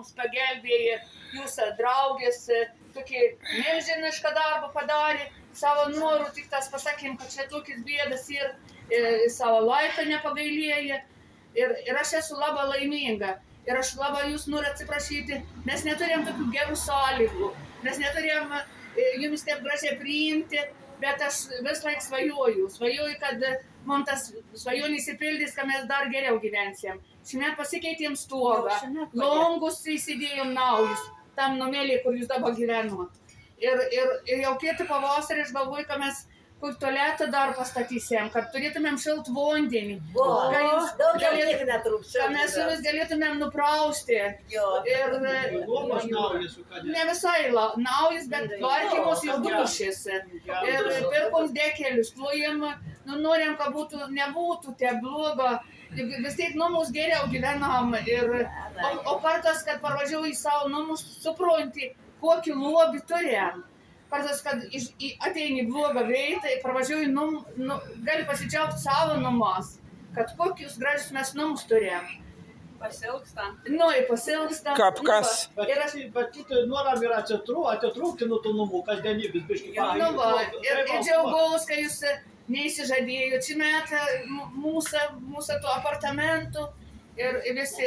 mums pagelbėjo, jūsų draugės tokį milžinišką darbą padarė, savo norų, tik tas pasakėm, kad čia tokis bėdas ir savo laiką nepagailėjo. Ir aš esu labai laiminga. Ir aš labai jūs noriu atsiprašyti, mes neturėjom tokių gerų sąlygų, mes neturėjom jumis taip gražiai priimti, bet aš vis laik svajoju, kad mums tas svajonė įsipildys, kad mes dar geriau gyvensim. Šiemet pasikeitėm stogą, longus įsidėjom naujus, tam numelį, kur jūs dabar gyvenot. Ir jau kitą pavasarį aš galvoju, kad mes kur tualetą dar pastatysim, kad turėtumėm šiltą vandenį. Kad mes jumis galėtumėm nuprausti. Ir ne visai naujas, bet tvarkymus jau dušės. Ir pirkom dekelius, klojim, norim, kad nebūtų tie blogo. Vis tiek namus geriau gyvenam. O kartas, kad parvažiavau į savo namus, supranti, kokį lobį turėjom. Kartais, kad ateini blogą vietą, parvažiuoju, gali pasidžiaugti savo namus, kad kokius gražius mes namus turėjom. Pasilgstam. Pasilgstam. Kaip kas? Bet noram ir atitrūkti nuo tų namų, kasdienybės biškį. Ir džiaugaus, kad jūs neįsižadėjot šį metą mūsų tų apartamentų ir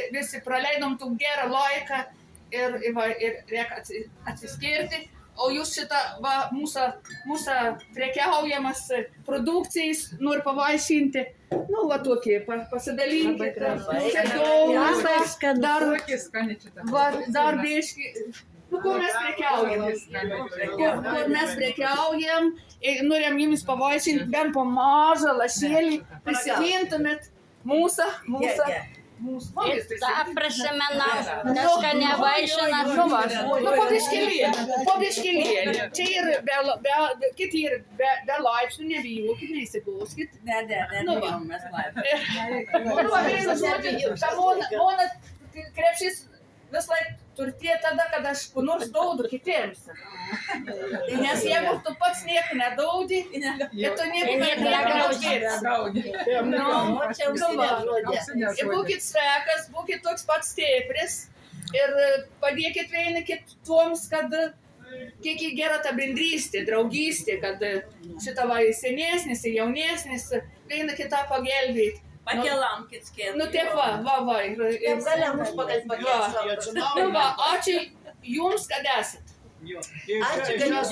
visi praleidom tų gerą laiką ir reikia atsiskirti. O jūs šitą mūsų prekiaujamas produkcijas nori pavaišinti. Tokie, pasidalinkit. Dar biškį. Kur mes prekiaujam? Kur mes prekiaujam. Norim jums pavaišinti bent po mažą lašėlį. Prisimintumėt mūsų. Ta prisimenau, kažką nevaišinat. Po biškėlėlį. Čia ir kiti ir be laipsnių, nebijokit, neįsigauskit. Nebijom mes laipsnių. Mano krepšys vis laik turtie tada, kad aš kur nors daudu kitiems. Nes jeigu tu pats nieko nedaudi, tu nieko negraudėsi. Būkit svekas, būkit toks pats stipris ir padėkit vieni kitoms, kad kiek gera ta bendrystė, draugystė, kad šitą senesnis ir jaunesnis viena kitą pagelbėti. Pakelam kitskėt. Taip va. Ir galim mus pakelti. Ačiū jums, kad esat. Ačiū, kad jūs